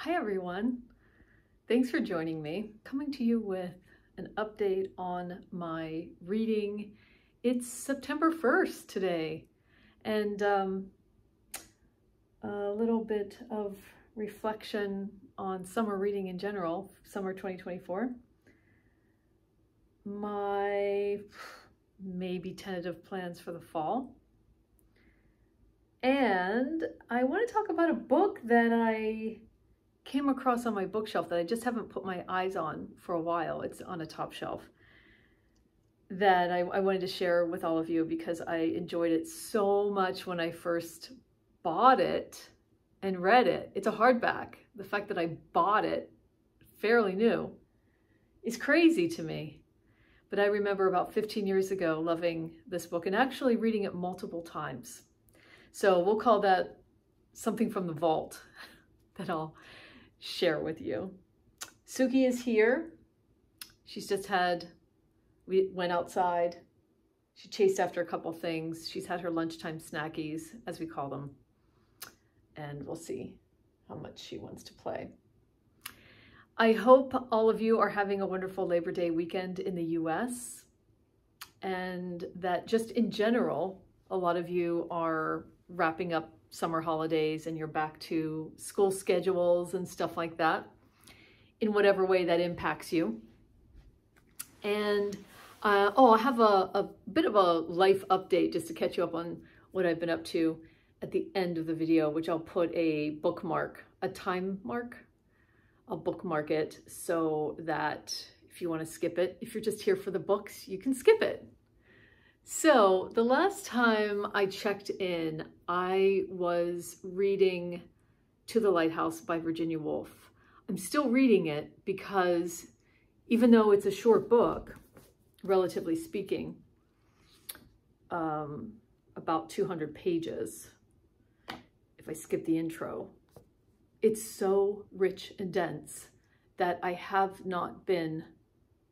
Hi everyone, thanks for joining me. Coming to you with an update on my reading. It's September 1st today, and a little bit of reflection on summer reading in general, summer 2024. My maybe tentative plans for the fall. And I want to talk about a book that I came across on my bookshelf that I just haven't put my eyes on for a while. It's on a top shelf that I wanted to share with all of you because I enjoyed it so much when I first bought it and read it. It's a hardback. The fact that I bought it fairly new is crazy to me. But I remember about 15 years ago loving this book and actually reading it multiple times. So we'll call that something from the vault that I'll share with you. Suki is here. She's just we went outside. She chased after a couple things. She's had her lunchtime snackies, as we call them. And we'll see how much she wants to play. I hope all of you are having a wonderful Labor Day weekend in the US. And that just in general, a lot of you are wrapping up summer holidays and you're back to school schedules and stuff like that in whatever way that impacts you. And I have a bit of a life update just to catch you up on what I've been up to at the end of the video, which I'll put a bookmark, a time mark. I'll bookmark it so that if you want to skip it, if you're just here for the books, you can skip it. So the last time I checked in, I was reading To the Lighthouse by Virginia Woolf. I'm still reading it because even though it's a short book, relatively speaking, about 200 pages, if I skip the intro, it's so rich and dense that I have not been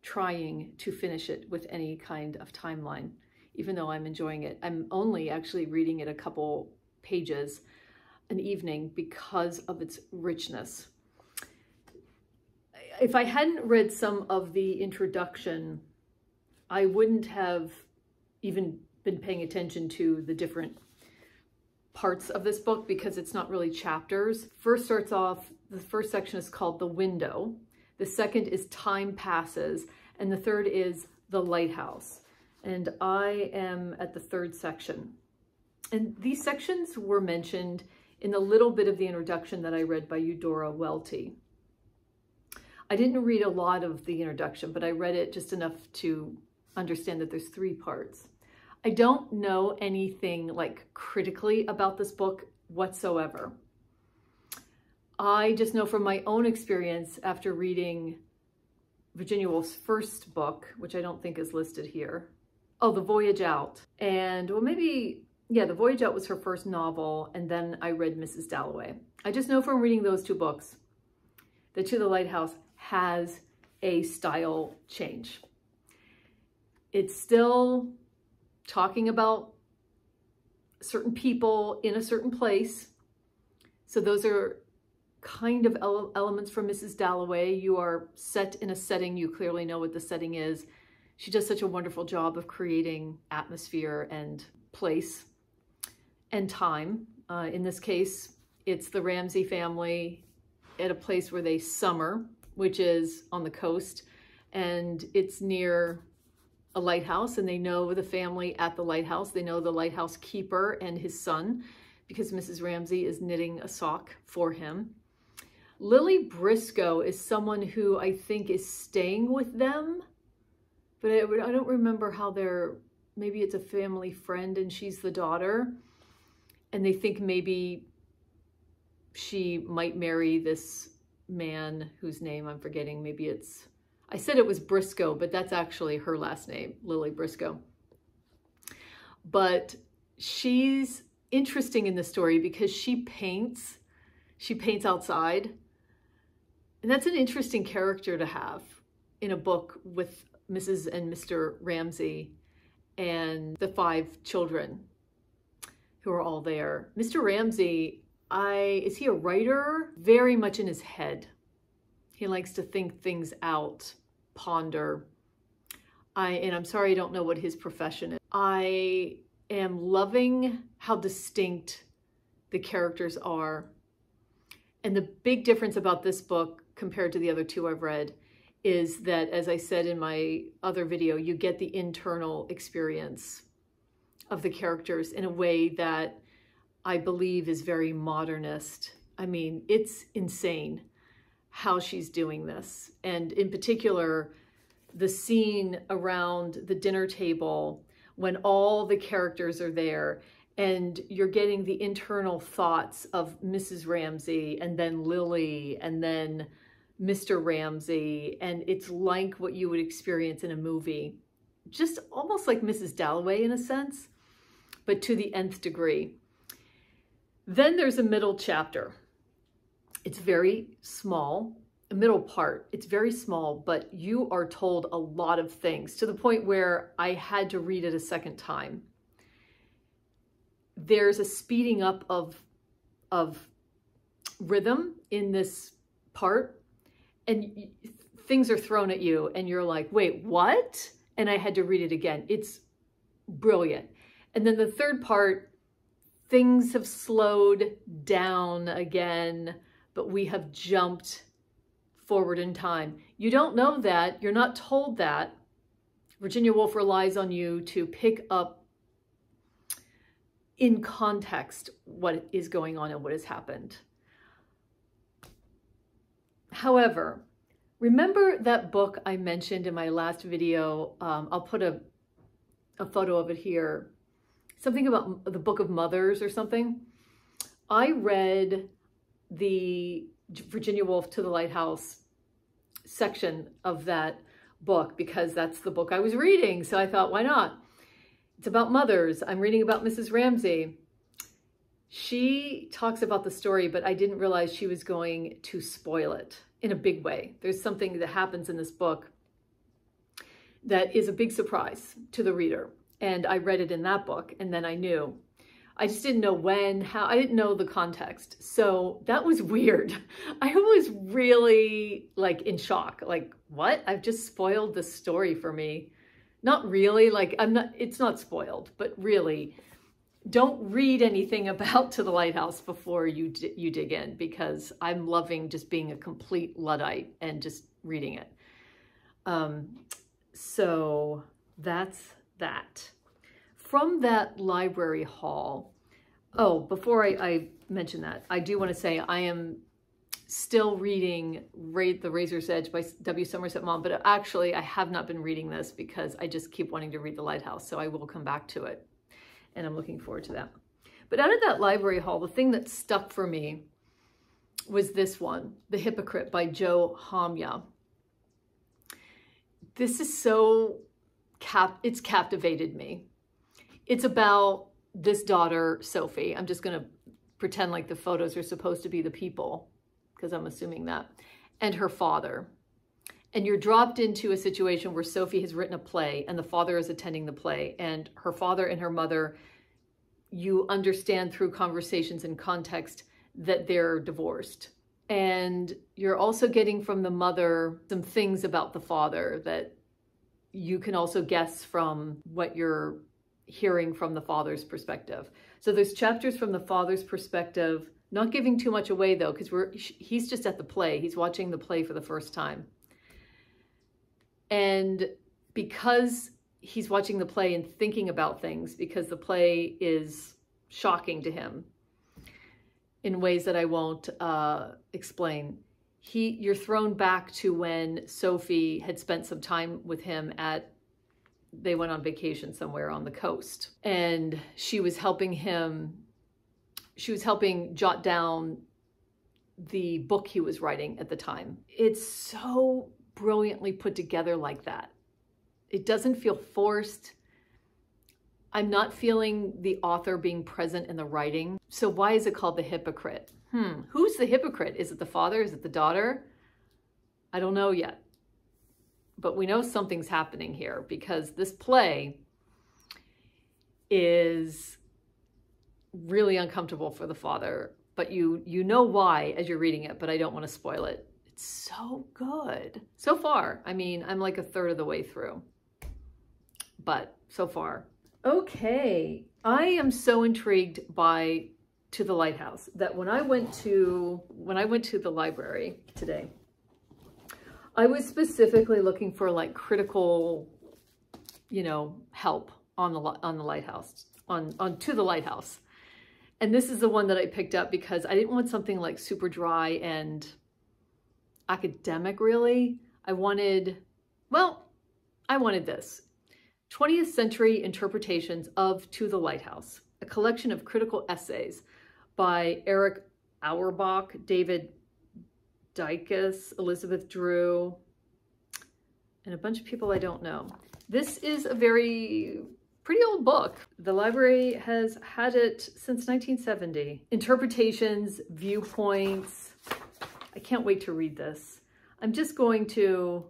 trying to finish it with any kind of timeline. Even though I'm enjoying it. I'm only actually reading it a couple pages an evening because of its richness. If I hadn't read some of the introduction, I wouldn't have even been paying attention to the different parts of this book because it's not really chapters. First starts off, the first section is called The Window. The second is Time Passes. And the third is The Lighthouse. And I am at the third section. And these sections were mentioned in the little bit of the introduction that I read by Eudora Welty. I didn't read a lot of the introduction, but I read it just enough to understand that there's 3 parts. I don't know anything like critically about this book whatsoever. I just know from my own experience after reading Virginia Woolf's first book, which I don't think is listed here. Oh, The Voyage Out. And well, maybe, yeah, The Voyage Out was her first novel. And then I read Mrs. Dalloway. I just know from reading those 2 books that To the Lighthouse has a style change. It's still talking about certain people in a certain place. So those are kind of elements from Mrs. Dalloway. You are set in a setting. You clearly know what the setting is. She does such a wonderful job of creating atmosphere and place and time. In this case, it's the Ramsay family at a place where they summer, which is on the coast, and it's near a lighthouse, and they know the family at the lighthouse. They know the lighthouse keeper and his son because Mrs. Ramsay is knitting a sock for him. Lily Briscoe is someone who I think is staying with them. But I don't remember how maybe it's a family friend and she's the daughter. And they think maybe she might marry this man whose name I'm forgetting. Maybe I said it was Briscoe, but that's actually her last name, Lily Briscoe. But she's interesting in the story because she paints outside. And that's an interesting character to have in a book with Mrs. and Mr. Ramsay and the 5 children who are all there. Mr. Ramsay Is he a writer? Very much in his head. He likes to think things out, ponder. And I'm sorry, I don't know what his profession is. I am loving how distinct the characters are. And the big difference about this book compared to the other two I've read is that, as I said in my other video, you get the internal experience of the characters in a way that I believe is very modernist. I mean, it's insane how she's doing this. And in particular, the scene around the dinner table when all the characters are there and you're getting the internal thoughts of Mrs. Ramsay and then Lily and then Mr. Ramsay. And it's like what you would experience in a movie, just almost like Mrs. Dalloway in a sense, but to the nth degree. Then there's a middle chapter. It's very small, a middle part. It's very small, but you are told a lot of things to the point where I had to read it a second time. There's a speeding up of rhythm in this part, and things are thrown at you and you're like, wait, what? And I had to read it again. It's brilliant. And then the third part, things have slowed down again, but we have jumped forward in time. You don't know that. You're not told that. Virginia Woolf relies on you to pick up in context what is going on and what has happened. However, remember that book I mentioned in my last video? I'll put a photo of it here. Something about the Book of Mothers or something. I read the Virginia Woolf to the Lighthouse section of that book because that's the book I was reading. So I thought, why not? It's about mothers. I'm reading about Mrs. Ramsay. She talks about the story, but I didn't realize she was going to spoil it in a big way. There's something that happens in this book that is a big surprise to the reader. And I read it in that book, and then I knew. I just didn't know when, how, I didn't know the context. So that was weird. I was really like in shock. Like, what? I've just spoiled the story for me. Not really, like it's not spoiled, but really don't read anything about To the Lighthouse before you dig in, because I'm loving just being a complete Luddite and just reading it. So that's that. From that library haul, oh, before I mention that, I do want to say I am still reading The Razor's Edge by W. Somerset Maugham, but actually I have not been reading this because I just keep wanting to read The Lighthouse, so I will come back to it, and I'm looking forward to that. But out of that library haul, the thing that stuck for me was this one, The Hypocrite by Jo Hamya. This is so, it's captivated me. It's about this daughter, Sophie. I'm just going to pretend like the photos are supposed to be the people, because I'm assuming that, and her father. And you're dropped into a situation where Sophie has written a play and the father is attending the play, and her father and her mother, you understand through conversations and context that they're divorced. And you're also getting from the mother some things about the father that you can also guess from what you're hearing from the father's perspective. So there's chapters from the father's perspective, not giving too much away though, because he's just at the play. He's watching the play for the first time. And because he's watching the play and thinking about things, because the play is shocking to him in ways that I won't explain, you're thrown back to when Sophie had spent some time with him they went on vacation somewhere on the coast, and she was helping jot down the book he was writing at the time. It's so brilliantly put together like that. It doesn't feel forced. I'm not feeling the author being present in the writing. So why is it called The Hypocrite? Who's the hypocrite? Is it the father? Is it the daughter? I don't know yet. But we know something's happening here, because this play is really uncomfortable for the father. but you know why as you're reading it, but I don't want to spoil it. It's so good. So far, I mean, I'm like a third of the way through, but so far. Okay, I am so intrigued by To the Lighthouse that when I went to the library today, I was specifically looking for like critical, you know, help on the Lighthouse, on To the Lighthouse. And this is the one that I picked up because I didn't want something like super dry and academic, really. I wanted this. 20th Century Interpretations of To the Lighthouse, a collection of critical essays by Eric Auerbach, David Dykes, Elizabeth Drew, and a bunch of people I don't know. This is a pretty old book. The library has had it since 1970. Interpretations, viewpoints. I can't wait to read this. I'm just going to...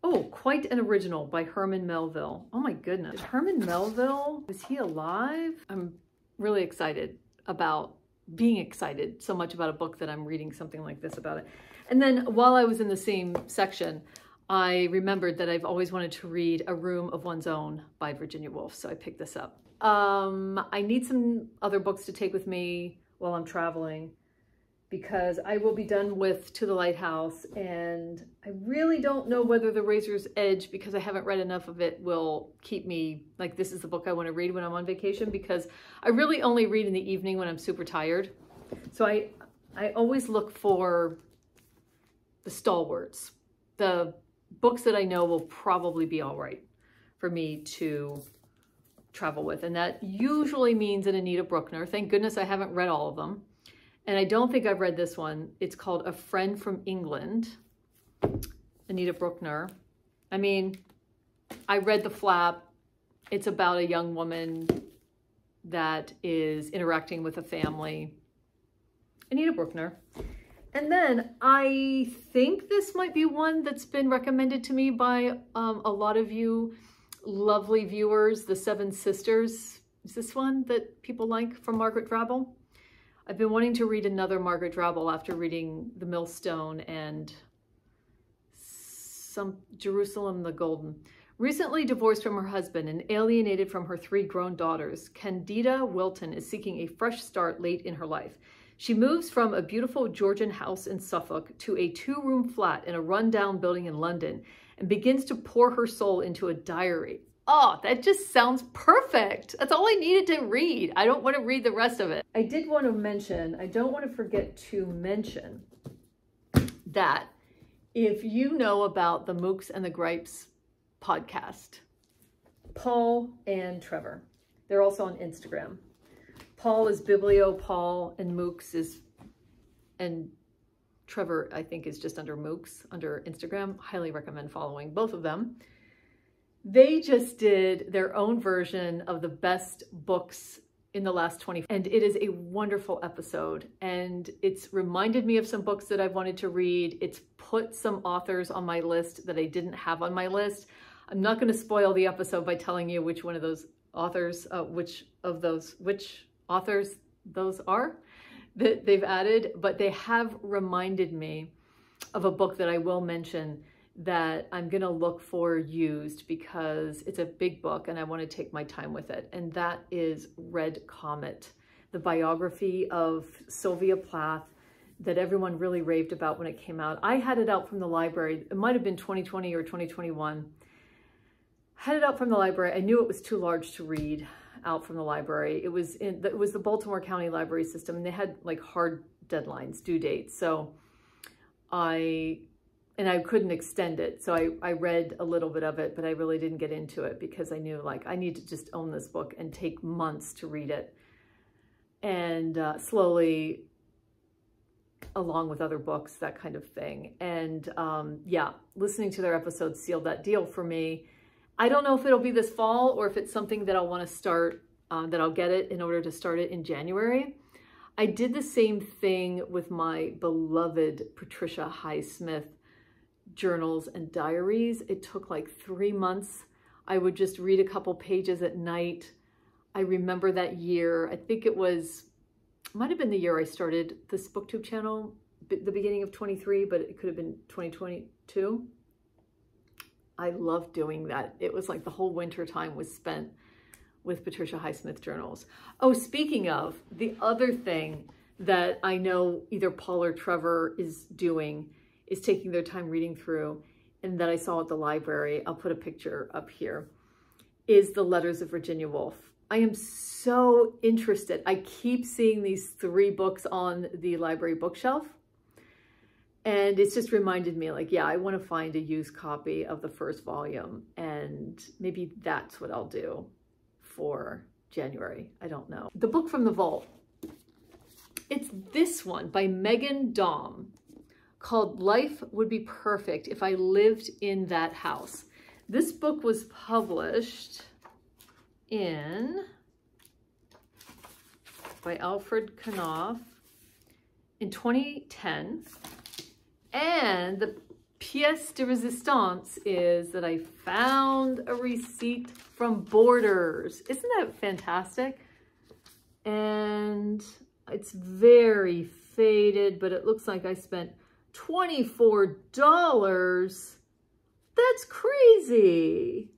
Oh, quite an original by Herman Melville. Oh my goodness. Herman Melville, is he alive? I'm really excited about being excited so much about a book that I'm reading something like this about it. And then while I was in the same section, I remembered that I've always wanted to read A Room of One's Own by Virginia Woolf, so I picked this up. I need some other books to take with me while I'm traveling, because I will be done with To the Lighthouse, and I really don't know whether The Razor's Edge, because I haven't read enough of it, will keep me, like, this is the book I want to read when I'm on vacation, because I really only read in the evening when I'm super tired. So I always look for the stalwarts, the books that I know will probably be all right for me to travel with. And that usually means an Anita Brookner. Thank goodness I haven't read all of them. And I don't think I've read this one. It's called A Friend from England, Anita Brookner. I mean, I read The Flap. It's about a young woman that is interacting with a family. Anita Brookner. And then I think this might be one that's been recommended to me by a lot of you lovely viewers, The Seven Sisters. Is this one that people like from Margaret Drabble? I've been wanting to read another Margaret Drabble after reading The Millstone and some Jerusalem the Golden. Recently divorced from her husband and alienated from her 3 grown daughters, Candida Wilton is seeking a fresh start late in her life. She moves from a beautiful Georgian house in Suffolk to a 2-room flat in a rundown building in London and begins to pour her soul into a diary. Oh, that just sounds perfect. That's all I needed to read. I don't want to read the rest of it. I did want to mention, I don't want to forget to mention that if you know about the Mookse and the Gripes podcast, Paul and Trevor, they're also on Instagram. Paul is Biblio Paul and Mookse is, and Trevor, I think, is just under Mookse, under Instagram. Highly recommend following both of them. They just did their own version of the best books in the last 20, and it is a wonderful episode. And it's reminded me of some books that I've wanted to read. It's put some authors on my list that I didn't have on my list. I'm not going to spoil the episode by telling you which one of those authors, which authors those are that they've added, but they have reminded me of a book that I will mention that I'm going to look for used because it's a big book and I want to take my time with it. And that is Red Comet, the biography of Sylvia Plath that everyone really raved about when it came out. I had it out from the library. It might have been 2020 or 2021. Had it out from the library. I knew it was too large to read out from the library. It was the Baltimore County Library System, and they had like hard deadlines, due dates. So I couldn't extend it. So I read a little bit of it, but I really didn't get into it because I knew like I need to just own this book and take months to read it. And slowly, along with other books, that kind of thing. And yeah, listening to their episodes sealed that deal for me. I don't know if it'll be this fall or if it's something that I'll want to start, that I'll get it in order to start it in January. I did the same thing with my beloved Patricia Highsmith journals and diaries. It took like 3 months. I would just read a couple pages at night. I remember that year. I think it was might have been the year I started this booktube channel, the beginning of 23, but it could have been 2022. I loved doing that. It was like the whole winter time was spent with Patricia Highsmith journals. Oh, speaking of, the other thing that I know either Paul or Trevor is doing is taking their time reading through, and that I saw at the library, I'll put a picture up here, is the Letters of Virginia Woolf. I am so interested. I keep seeing these 3 books on the library bookshelf. And it's just reminded me, like, yeah, I want to find a used copy of the first volume. And maybe that's what I'll do for January. I don't know. The book from the vault. It's this one by Megan Daum called Life Would Be Perfect If I Lived in That House. This book was published by Alfred Knopf in 2010. And the pièce de résistance is that I found a receipt from Borders. Isn't that fantastic? And it's very faded, but it looks like I spent $24. That's crazy.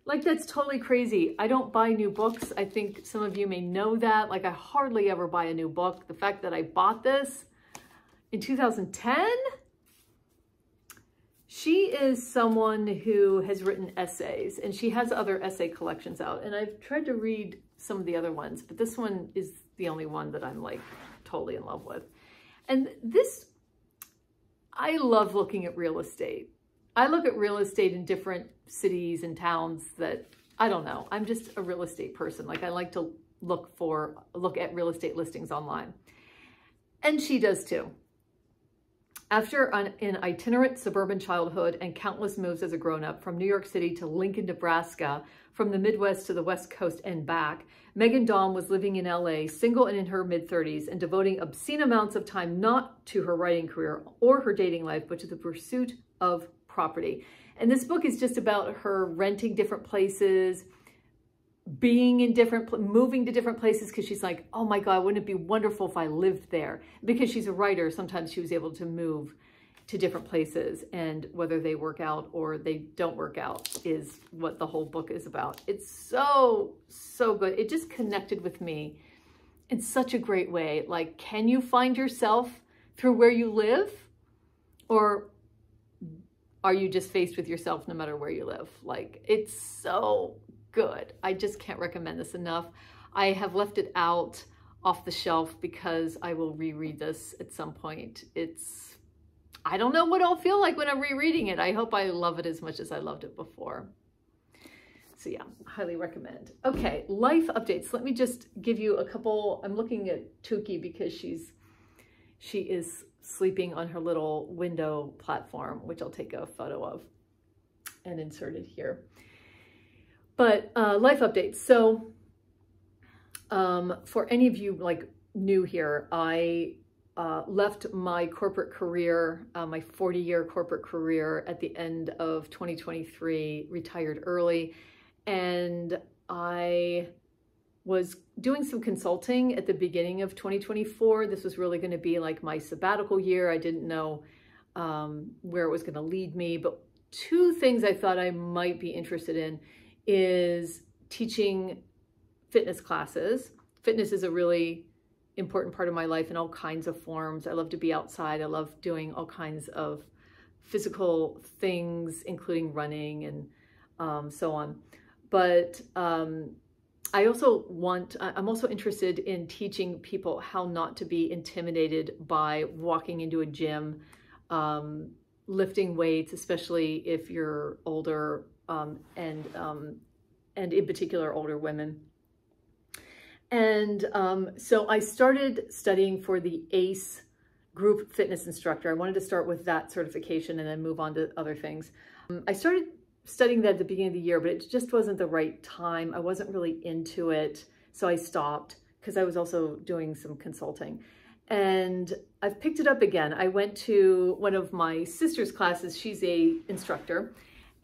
Like, that's totally crazy. I don't buy new books. I think some of you may know that. Like, I hardly ever buy a new book. The fact that I bought this in 2010, she is someone who has written essays, and she has other essay collections out. And I've tried to read some of the other ones, but this one is the only one that I'm like totally in love with. And this, I love looking at real estate. I look at real estate in different cities and towns that, I don't know, I'm just a real estate person. Like, I like to look at real estate listings online. And she does too. After an itinerant suburban childhood and countless moves as a grown-up from New York City to Lincoln, Nebraska, from the Midwest to the West Coast and back, Megan Daum was living in LA, single and in her mid-30s, and devoting obscene amounts of time not to her writing career or her dating life, but to the pursuit of property. And this book is just about her renting different places, being in moving to different places, because she's like, oh my God, wouldn't it be wonderful if I lived there? Because she's a writer, sometimes she was able to move to different places, and whether they work out or they don't work out is what the whole book is about. It's so, so good. It just connected with me in such a great way. Like, can you find yourself through where you live? Or are you just faced with yourself no matter where you live? Like, it's so good. I just can't recommend this enough. I have left it out off the shelf because I will reread this at some point. I don't know what I'll feel like when I'm rereading it. I hope I love it as much as I loved it before. So yeah, highly recommend. Okay, life updates. Let me just give you a couple. I'm looking at Tuki because she is sleeping on her little window platform, which I'll take a photo of and insert it here. But life updates. So for any of you like new here, I left my corporate career, my 40-year corporate career at the end of 2023, retired early. And I was doing some consulting at the beginning of 2024. This was really going to be like my sabbatical year. I didn't know where it was going to lead me, but 2 things I thought I might be interested in is teaching fitness classes. Fitness is a really important part of my life in all kinds of forms. I love to be outside. I love doing all kinds of physical things, including running and so on. But I'm also interested in teaching people how not to be intimidated by walking into a gym, lifting weights, especially if you're older, and in particular older women. And so I started studying for the ACE group fitness instructor. I wanted to start with that certification and then move on to other things. I started studying that at the beginning of the year, but it just wasn't the right time. I wasn't really into it. So I stopped because I was also doing some consulting. And I've picked it up again. I went to one of my sister's classes. She's an instructor.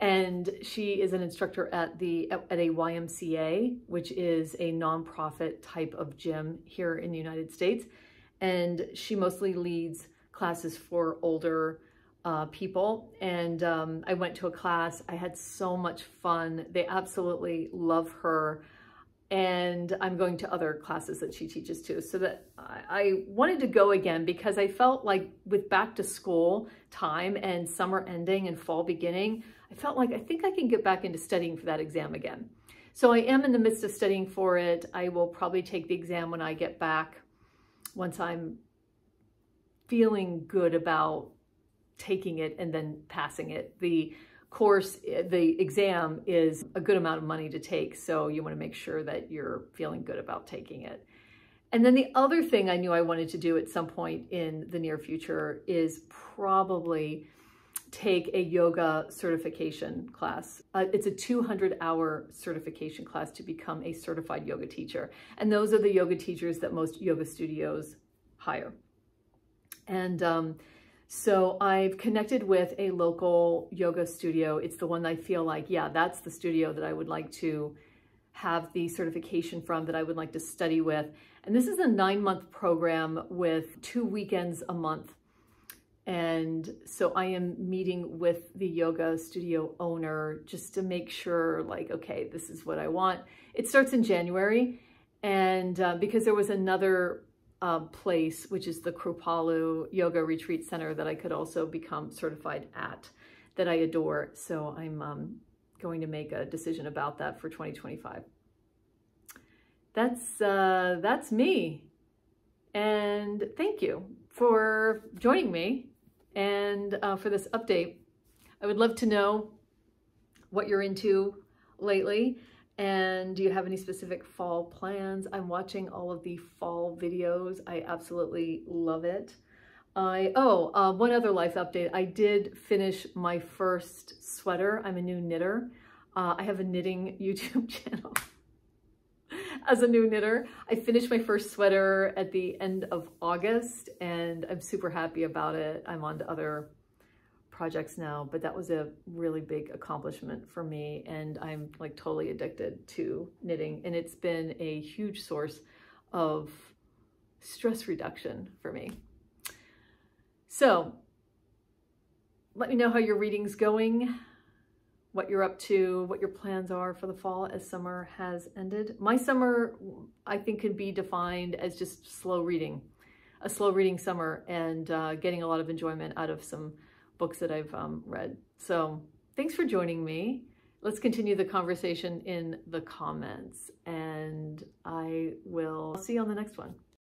And she is an instructor at a YMCA, which is a nonprofit type of gym here in the United States. And she mostly leads classes for older people. And I went to a class. I had so much fun. They absolutely love her. And I'm going to other classes that she teaches too. So that I wanted to go again because I felt like with back to school time and summer ending and fall beginning, I felt like I think I can get back into studying for that exam again. So I am in the midst of studying for it. I will probably take the exam when I get back, once I'm feeling good about taking it and then passing it. The course, the exam is a good amount of money to take, so you want to make sure that you're feeling good about taking it. And then the other thing I knew I wanted to do at some point in the near future is probably take a yoga certification class. It's a 200-hour certification class to become a certified yoga teacher. And those are the yoga teachers that most yoga studios hire. And so I've connected with a local yoga studio. It's the one that I feel like, yeah, that's the studio that I would like to have the certification from, that I would like to study with. And this is a 9-month program with 2 weekends a month. And so I am meeting with the yoga studio owner just to make sure, like, okay, this is what I want. It starts in January. And because there was another place, which is the Kripalu Yoga Retreat Center, that I could also become certified at, that I adore. So I'm going to make a decision about that for 2025. That's me. And thank you for joining me and for this update. I would love to know what you're into line. And do you have any specific fall plans? I'm watching all of the fall videos. I absolutely love it. One other life update. I did finish my first sweater. I'm a new knitter. I have a knitting YouTube channel. As a new knitter, I finished my first sweater at the end of August, and I'm super happy about it. I'm on to other projects now, but that was a really big accomplishment for me, and I'm like totally addicted to knitting, and it's been a huge source of stress reduction for me. So let me know how your reading's going, what you're up to, what your plans are for the fall as summer has ended. My summer, I think, can be defined as just slow reading, a slow reading summer, and getting a lot of enjoyment out of some books that I've read. So thanks for joining me. Let's continue the conversation in the comments, and I will see you on the next one.